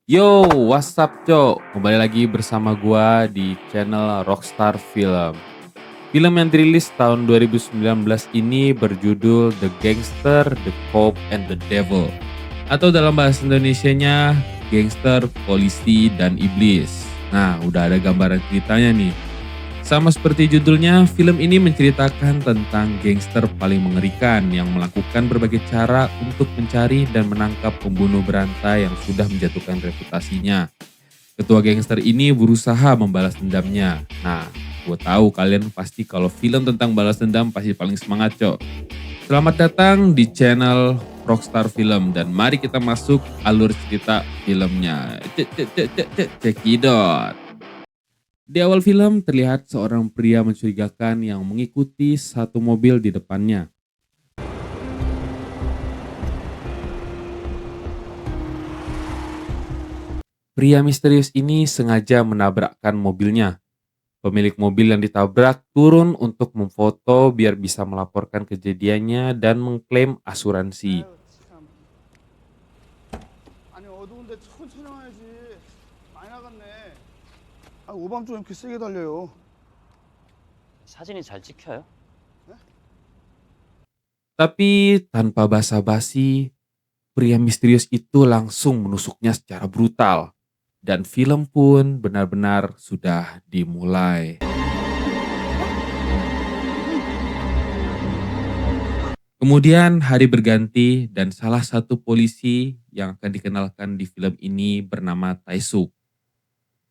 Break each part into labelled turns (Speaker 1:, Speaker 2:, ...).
Speaker 1: Yo, what's up, Cok? Kembali lagi bersama gua di channel Rockstar Film. Film yang dirilis tahun 2019 ini berjudul The Gangster, The Cop, and the Devil. Atau dalam bahasa Indonesianya, Gangster, Polisi, dan Iblis. Nah, udah ada gambaran ceritanya nih. Sama seperti judulnya, film ini menceritakan tentang gangster paling mengerikan yang melakukan berbagai cara untuk mencari dan menangkap pembunuh berantai yang sudah menjatuhkan reputasinya. Ketua gangster ini berusaha membalas dendamnya. Nah, gue tahu kalian pasti kalau film tentang balas dendam pasti paling semangat, Cok. Selamat datang di channel Rockstar Film dan mari kita masuk alur cerita filmnya. Cekidot. Di awal film terlihat seorang pria mencurigakan yang mengikuti satu mobil di depannya. Pria misterius ini sengaja menabrakkan mobilnya. Pemilik mobil yang ditabrak turun untuk memfoto biar bisa melaporkan kejadiannya dan mengklaim asuransi.
Speaker 2: 아유 참. 아니 어두운데 천천히 와야지. 많이 나갔네. 아 오밤중 이렇게 세게 달려요.
Speaker 3: 사진이 잘 찍혀요?
Speaker 1: Tapi tanpa basa-basi, pria misterius itu langsung menusuknya secara brutal. Dan film pun benar-benar sudah dimulai. Kemudian hari berganti dan salah satu polisi yang akan dikenalkan di film ini bernama Taesuk.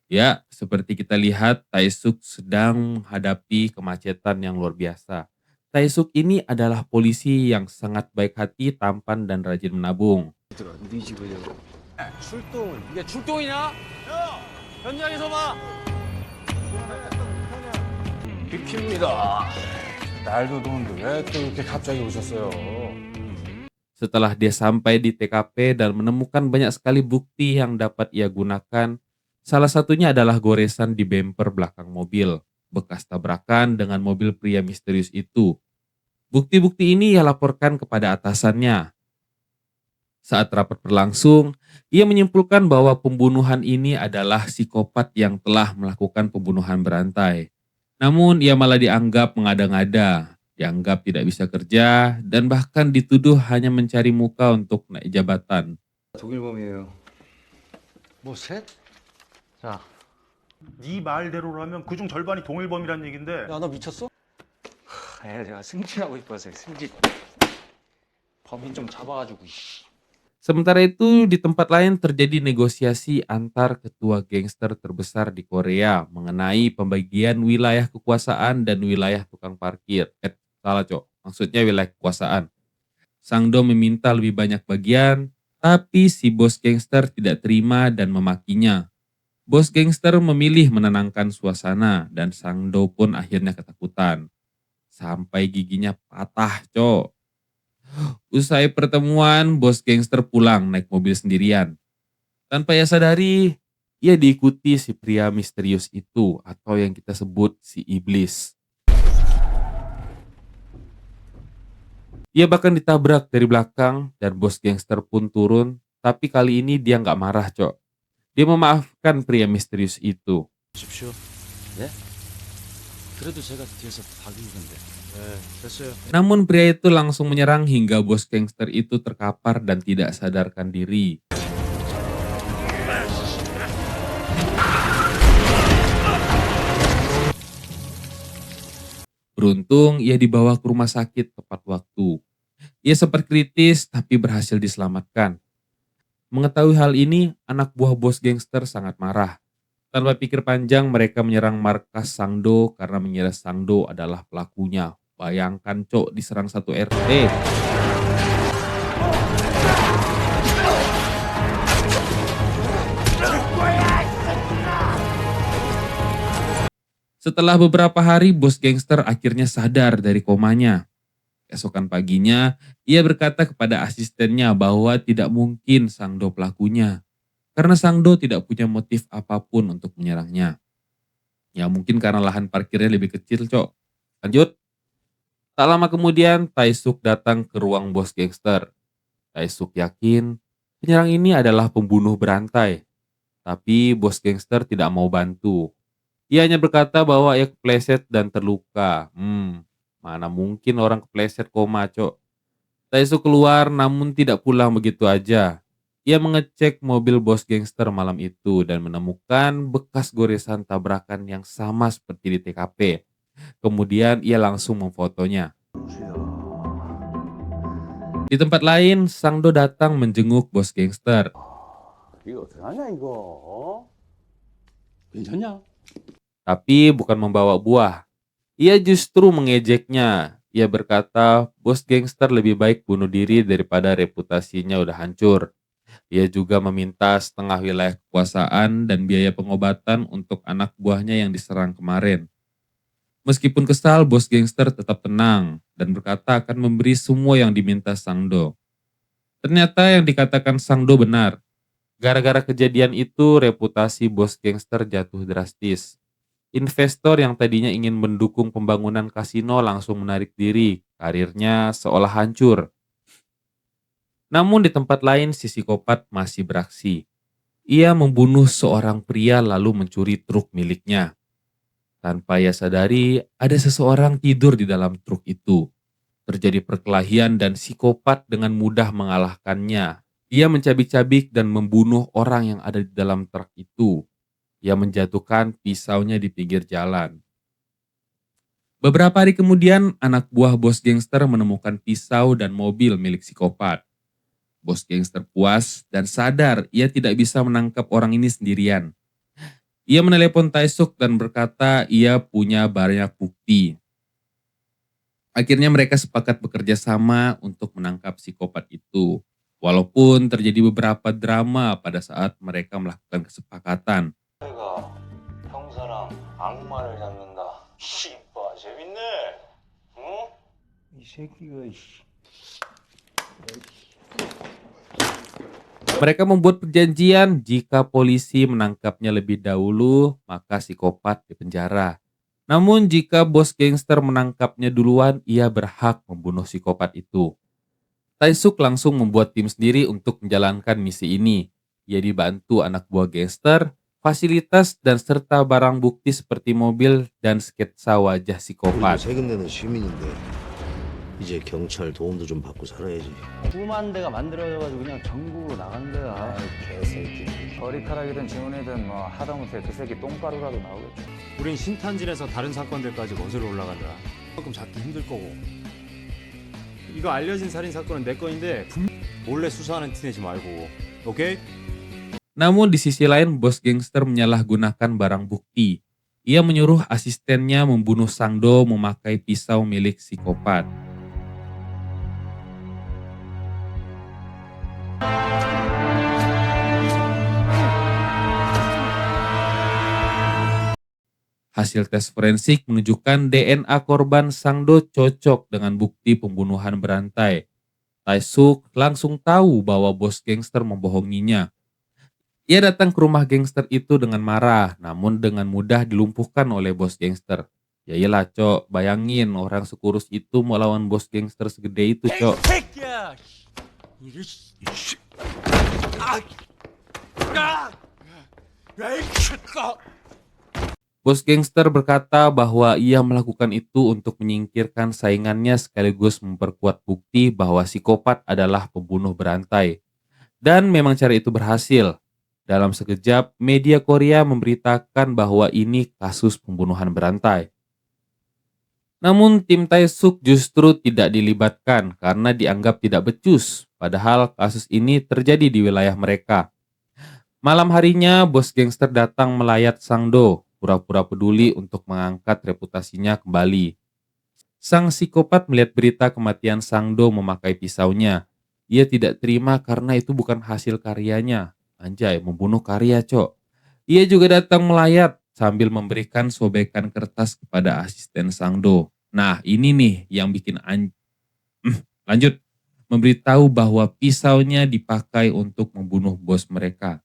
Speaker 1: Ya, seperti kita lihat Taesuk sedang menghadapi kemacetan yang luar biasa. Taesuk ini adalah polisi yang sangat baik hati, tampan dan rajin menabung.
Speaker 4: 출동 이게 출동이냐? 현장에서 봐. 비킵니다. 날도 더운데 왜 또 이렇게 갑자기 오셨어요?
Speaker 1: Setelah dia sampai di TKP dan menemukan banyak sekali bukti yang dapat ia gunakan, salah satunya adalah goresan di bemper belakang mobil, bekas tabrakan dengan mobil pria misterius itu. Bukti-bukti ini ia laporkan kepada atasannya. Saat rapat berlangsung, ia menyimpulkan bahwa pembunuhan ini adalah psikopat yang telah melakukan pembunuhan berantai. Namun ia malah dianggap mengada-ngada, dianggap tidak bisa kerja, dan bahkan dituduh hanya mencari muka untuk naik jabatan.
Speaker 5: 독일범이에요.
Speaker 4: 뭐 셋? 자,
Speaker 6: 네 말대로라면 그중 절반이 동일범이란 얘긴데
Speaker 4: 야 너 미쳤어?
Speaker 5: 제가 승진하고 싶어서요. 승진.
Speaker 4: 범인 좀 잡아가지고. 씨.
Speaker 1: Sementara itu, di tempat lain terjadi negosiasi antar ketua gangster terbesar di Korea mengenai pembagian wilayah kekuasaan dan wilayah tukang parkir. Salah, Cok. Maksudnya wilayah kekuasaan. Sangdo meminta lebih banyak bagian, tapi si bos gangster tidak terima dan memakinya. Bos gangster memilih menenangkan suasana dan Sangdo pun akhirnya ketakutan. Sampai giginya patah, Cok. Usai pertemuan, bos gangster pulang naik mobil sendirian. Tanpa ia sadari, ia diikuti si pria misterius itu atau yang kita sebut si iblis. Ia bahkan ditabrak dari belakang dan bos gangster pun turun, tapi kali ini dia nggak marah, Cok. Dia memaafkan pria misterius itu.
Speaker 4: 보십시오. 네? 그래도 제가 뒤에서 박은 건데. 네, 됐어요.
Speaker 1: Namun pria itu langsung menyerang hingga bos gangster itu terkapar dan tidak sadarkan diri. Beruntung ia dibawa ke rumah sakit tepat waktu. Ia sempat kritis tapi berhasil diselamatkan. Mengetahui hal ini, anak buah bos gangster sangat marah. Tanpa pikir panjang, mereka menyerang markas Sangdo karena mengira Sangdo adalah pelakunya. Bayangkan, Cok, diserang satu RT. Setelah beberapa hari, bos gangster akhirnya sadar dari komanya. Keesokan paginya, ia berkata kepada asistennya bahwa tidak mungkin Sangdo pelakunya. Karena Sangdo tidak punya motif apapun untuk menyerangnya. Ya mungkin karena lahan parkirnya lebih kecil, Cok. Lanjut. Tak lama kemudian, Taesuk datang ke ruang bos gangster. Taesuk yakin penyerang ini adalah pembunuh berantai. Tapi bos gangster tidak mau bantu. Ia hanya berkata bahwa ia kepleset dan terluka. Mana mungkin orang kepleset koma, Cok. Taesu keluar namun tidak pulang begitu aja. Ia mengecek mobil bos gangster malam itu dan menemukan bekas goresan tabrakan yang sama seperti di TKP. Kemudian ia langsung memfotonya. Di tempat lain, Sangdo datang menjenguk bos gangster.
Speaker 2: 이거 어떡하냐 이거?
Speaker 4: 괜찮냐?
Speaker 1: Tapi bukan membawa buah. Ia justru mengejeknya. Ia berkata, bos gangster lebih baik bunuh diri daripada reputasinya udah hancur. Ia juga meminta setengah wilayah kekuasaan dan biaya pengobatan untuk anak buahnya yang diserang kemarin. Meskipun kesal, bos gangster tetap tenang dan berkata akan memberi semua yang diminta Sangdo. Ternyata yang dikatakan Sangdo benar. Gara-gara kejadian itu, reputasi bos gangster jatuh drastis. Investor yang tadinya ingin mendukung pembangunan kasino langsung menarik diri, karirnya seolah hancur. Namun di tempat lain si psikopat masih beraksi. Ia membunuh seorang pria lalu mencuri truk miliknya. Tanpa ia sadari, ada seseorang tidur di dalam truk itu. Terjadi perkelahian dan psikopat dengan mudah mengalahkannya. Ia mencabik-cabik dan membunuh orang yang ada di dalam truk itu. Ia menjatuhkan pisaunya di pinggir jalan. Beberapa hari kemudian, anak buah bos gangster menemukan pisau dan mobil milik psikopat. Bos gangster puas dan sadar ia tidak bisa menangkap orang ini sendirian. Ia menelepon Taesuk dan berkata ia punya banyak bukti. Akhirnya mereka sepakat bekerja sama untuk menangkap psikopat itu. Walaupun terjadi beberapa drama pada saat mereka melakukan kesepakatan.
Speaker 3: 형사랑 악마를 잡는다. 씨발 재밌네. 응?
Speaker 2: 이 새끼가
Speaker 1: Mereka membuat perjanjian jika polisi menangkapnya lebih dahulu, maka psikopat dipenjara. Namun jika bos gangster menangkapnya duluan, ia berhak membunuh psikopat itu. Taesuk langsung membuat tim sendiri untuk menjalankan misi ini. Ia dibantu anak buah gangster, fasilitas dan serta barang bukti seperti mobil dan sketsa wajah psikopat.
Speaker 7: 세금 내는 시민인데 이제 경찰 도움도 좀 받고 살아야지.
Speaker 3: 꿈한 대가 만들어져가지고 그냥 전국으로 나간 거야.
Speaker 5: 개새끼. 머리카락이든 지문이든 뭐 하다못해 그 새끼 똥가루라도 나오겠지.
Speaker 4: 우린 신탄진에서 다른 사건들까지 거슬러 올라간다. 조금 잡기 힘들 거고. 이거 알려진 살인 사건은 내 건인데 몰래 수사하는 티 내지 말고. 오케이?
Speaker 1: Namun di sisi lain, bos gangster menyalahgunakan barang bukti. Ia menyuruh asistennya membunuh Sangdo memakai pisau milik psikopat. Hasil tes forensik menunjukkan DNA korban Sangdo cocok dengan bukti pembunuhan berantai. Taesuk langsung tahu bahwa bos gangster membohonginya. Ia datang ke rumah gangster itu dengan marah, namun dengan mudah dilumpuhkan oleh bos gangster. Ya iyalah, Cok, bayangin orang sekurus itu melawan bos gangster segede itu, Cok. Bos gangster berkata bahwa ia melakukan itu untuk menyingkirkan saingannya sekaligus memperkuat bukti bahwa psikopat adalah pembunuh berantai. Dan memang cara itu berhasil. Dalam sekejap, media Korea memberitakan bahwa ini kasus pembunuhan berantai. Namun tim Taesuk justru tidak dilibatkan karena dianggap tidak becus, padahal kasus ini terjadi di wilayah mereka. Malam harinya, bos gangster datang melayat Sangdo, pura-pura peduli untuk mengangkat reputasinya kembali. Sang psikopat melihat berita kematian Sangdo memakai pisaunya. Ia tidak terima karena itu bukan hasil karyanya. Anjay, membunuh karya, Cok. Ia juga datang melayat sambil memberikan sobekan kertas kepada asisten Sangdo. Nah, ini nih yang bikin lanjut. Memberitahu bahwa pisaunya dipakai untuk membunuh bos mereka.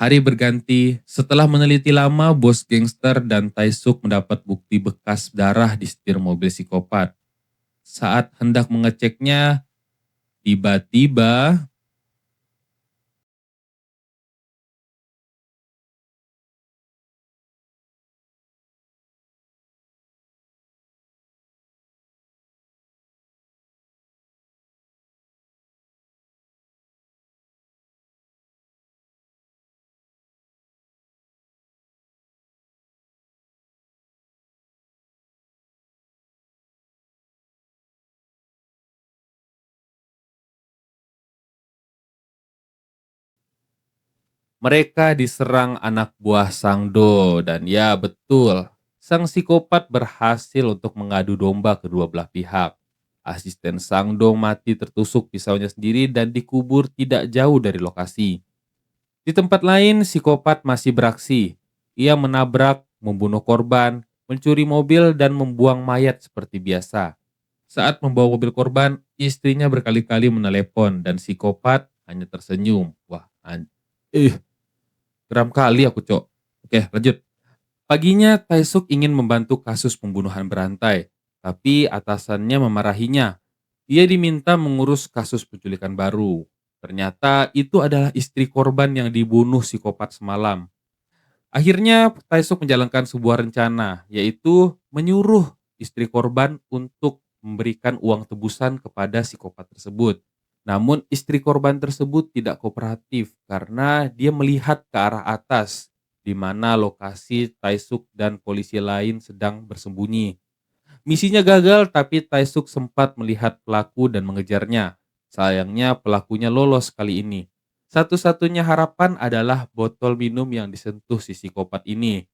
Speaker 1: Hari berganti, setelah meneliti lama, bos gangster dan Taesuk mendapat bukti bekas darah di setir mobil psikopat. Saat hendak mengeceknya, tiba-tiba Mereka diserang anak buah Sang Do dan ya betul, sang psikopat berhasil untuk mengadu domba kedua belah pihak. Asisten Sang Do mati tertusuk pisaunya sendiri dan dikubur tidak jauh dari lokasi. Di tempat lain, psikopat masih beraksi. Ia menabrak, membunuh korban, mencuri mobil dan membuang mayat seperti biasa. Saat membawa mobil korban, istrinya berkali-kali menelepon dan psikopat hanya tersenyum. Wah, geram kali aku, Cok. Oke, lanjut. Paginya, Taesuk ingin membantu kasus pembunuhan berantai, tapi atasannya memarahinya. Ia diminta mengurus kasus penculikan baru. Ternyata itu adalah istri korban yang dibunuh psikopat semalam. Akhirnya, Taesuk menjalankan sebuah rencana, yaitu menyuruh istri korban untuk memberikan uang tebusan kepada psikopat tersebut. Namun istri korban tersebut tidak kooperatif karena dia melihat ke arah atas, di mana lokasi Taesuk dan polisi lain sedang bersembunyi. Misinya gagal, tapi Taesuk sempat melihat pelaku dan mengejarnya. Sayangnya pelakunya lolos kali ini. Satu-satunya harapan adalah botol minum yang disentuh si psikopat ini.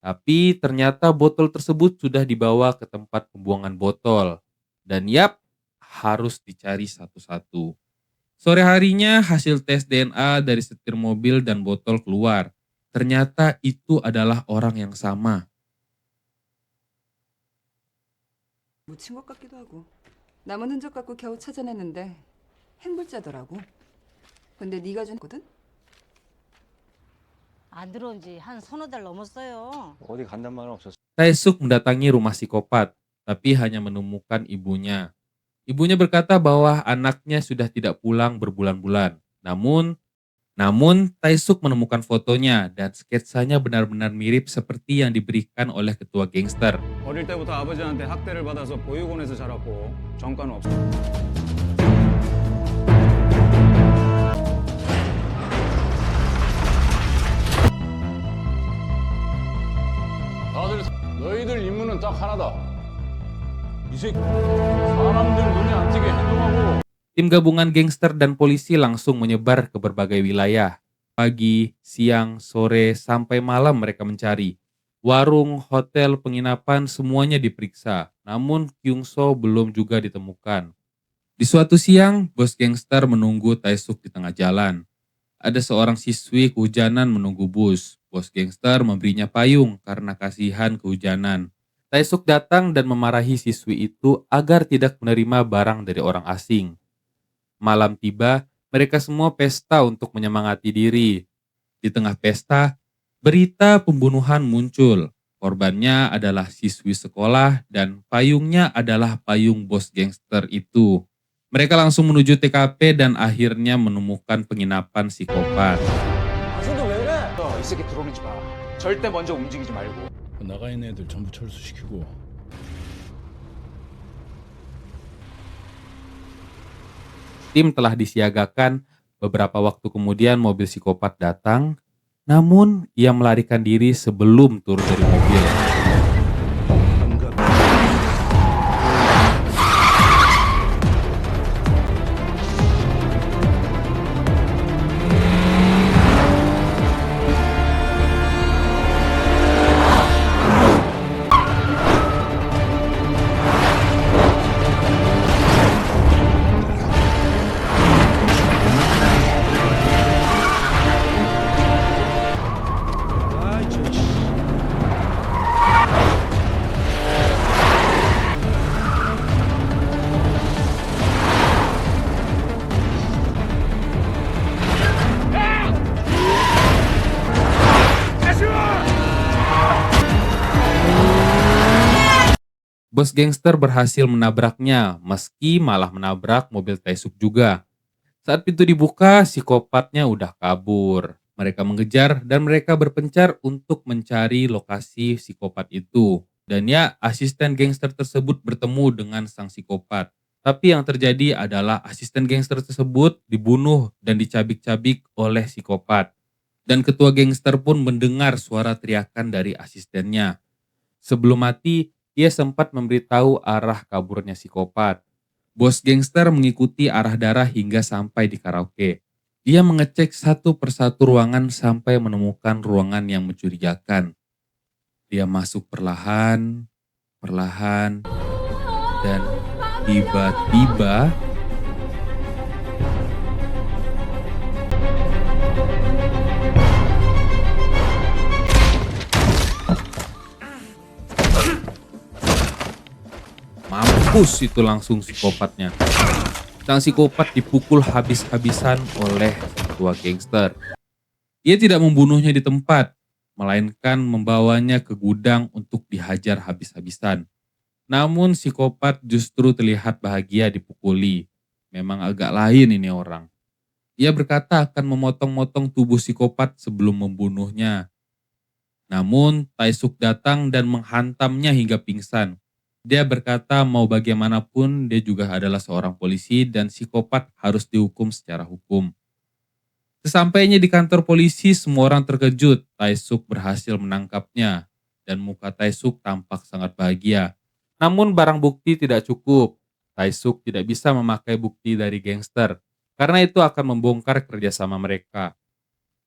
Speaker 1: Tapi ternyata botol tersebut sudah dibawa ke tempat pembuangan botol. Dan yap, harus dicari satu-satu. Sore harinya hasil tes DNA dari setir mobil dan botol keluar. Ternyata itu adalah orang yang sama.
Speaker 8: 묻힌 것 같기도 하고 남은 흔적 갖고 겨우 찾아냈는데 행불자더라고. 근데 네가 준 거든?
Speaker 9: 안 들어온 지 한 서너 달 넘었어요.
Speaker 3: 어디 간단 말은 없었어.
Speaker 1: Taesuk mendatangi rumah psikopat, tapi hanya menemukan ibunya. Ibunya berkata bahwa anaknya sudah tidak pulang berbulan-bulan. Namun Taesuk menemukan fotonya dan sketsanya benar-benar mirip seperti yang diberikan oleh ketua gangster.
Speaker 4: 어릴 때부터 아버지한테 학대를 받아서 보육원에서 자랐고 전과는 없어.
Speaker 10: 다들 너희들 임무는 딱 하나다. 이 새끼 사람들 눈에 안 띄게 행동하고.
Speaker 1: Tim gabungan gangster dan polisi langsung menyebar ke berbagai wilayah. Pagi, siang, sore, sampai malam mereka mencari. Warung, hotel, penginapan semuanya diperiksa. Namun Kyungso belum juga ditemukan. Di suatu siang, bos gangster menunggu Taesuk di tengah jalan. Ada seorang siswi kehujanan menunggu bus. Bos gangster memberinya payung karena kasihan kehujanan. Taesuk datang dan memarahi siswi itu agar tidak menerima barang dari orang asing. Malam tiba, mereka semua pesta untuk menyemangati diri. Di tengah pesta, berita pembunuhan muncul. Korbannya adalah siswi sekolah dan payungnya adalah payung bos gangster itu. Mereka langsung menuju TKP dan akhirnya menemukan penginapan psikopat.
Speaker 5: 아서도 왜 그래? 이 새끼 들어오지 마. 절대 먼저 움직이지 말고.
Speaker 10: 나가 있는 애들 전부 철수시키고.
Speaker 1: Tim telah disiagakan. Beberapa waktu kemudian mobil psikopat datang, namun ia melarikan diri sebelum turun dari mobil. Bos gangster berhasil menabraknya, meski malah menabrak mobil Taesuk juga. Saat pintu dibuka, psikopatnya udah kabur. Mereka mengejar dan mereka berpencar untuk mencari lokasi psikopat itu. Dan ya, asisten gangster tersebut bertemu dengan sang psikopat. Tapi yang terjadi adalah asisten gangster tersebut dibunuh dan dicabik-cabik oleh psikopat. Dan ketua gangster pun mendengar suara teriakan dari asistennya. Sebelum mati, ia sempat memberitahu arah kaburnya psikopat. Bos gangster mengikuti arah darah hingga sampai di karaoke. Ia mengecek satu persatu ruangan sampai menemukan ruangan yang mencurigakan. Dia masuk perlahan, dan tiba-tiba mampus itu langsung psikopatnya. Sang psikopat dipukul habis-habisan oleh ketua gangster. Ia tidak membunuhnya di tempat, melainkan membawanya ke gudang untuk dihajar habis-habisan. Namun psikopat justru terlihat bahagia dipukuli. Memang agak lain ini orang. Ia berkata akan memotong-motong tubuh psikopat sebelum membunuhnya. Namun Tae-suk datang dan menghantamnya hingga pingsan. Dia berkata mau bagaimanapun dia juga adalah seorang polisi dan psikopat harus dihukum secara hukum. Sesampainya di kantor polisi, semua orang terkejut. Tae-suk berhasil menangkapnya dan muka Tae-suk tampak sangat bahagia. Namun barang bukti tidak cukup. Tae-suk tidak bisa memakai bukti dari gangster karena itu akan membongkar kerjasama mereka.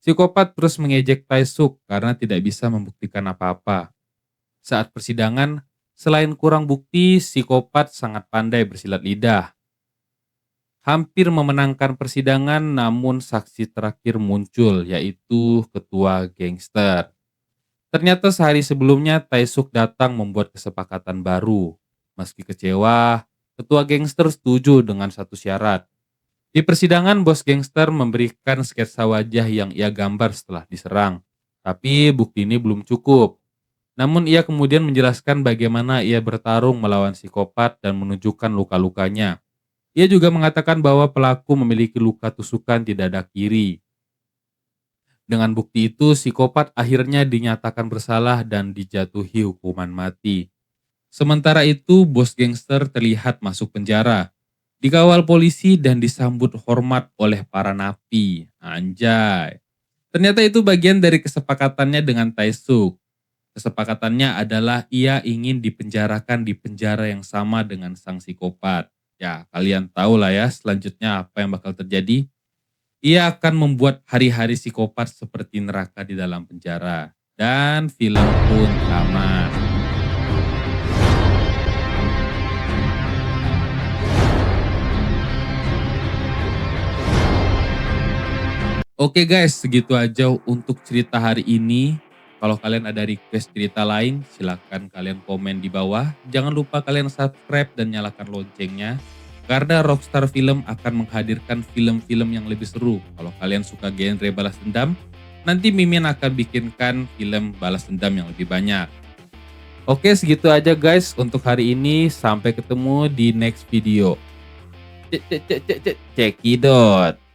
Speaker 1: Psikopat terus mengejek Tae-suk karena tidak bisa membuktikan apa-apa. Saat persidangan, selain kurang bukti, psikopat sangat pandai bersilat lidah. Hampir memenangkan persidangan, namun saksi terakhir muncul, yaitu ketua gangster. Ternyata sehari sebelumnya Tae-suk datang membuat kesepakatan baru. Meski kecewa, ketua gangster setuju dengan satu syarat. Di persidangan, bos gangster memberikan sketsa wajah yang ia gambar setelah diserang. Tapi bukti ini belum cukup. Namun ia kemudian menjelaskan bagaimana ia bertarung melawan psikopat dan menunjukkan luka-lukanya. Ia juga mengatakan bahwa pelaku memiliki luka tusukan di dada kiri. Dengan bukti itu, psikopat akhirnya dinyatakan bersalah dan dijatuhi hukuman mati. Sementara itu, bos gangster terlihat masuk penjara, dikawal polisi dan disambut hormat oleh para napi. Anjay. Ternyata itu bagian dari kesepakatannya dengan Tae-suk. Kesepakatannya adalah ia ingin dipenjarakan di penjara yang sama dengan sang psikopat. Ya, kalian tahu lah ya selanjutnya apa yang bakal terjadi. Ia akan membuat hari-hari psikopat seperti neraka di dalam penjara. Dan film pun tamat. Oke guys, segitu aja untuk cerita hari ini. Kalau kalian ada request cerita lain, silahkan kalian komen di bawah. Jangan lupa kalian subscribe dan nyalakan loncengnya. Karena Rockstar Film akan menghadirkan film-film yang lebih seru. Kalau kalian suka genre balas dendam, nanti Mimin akan bikinkan film balas dendam yang lebih banyak. Oke, segitu aja guys untuk hari ini. Sampai ketemu di next video. Cekidot.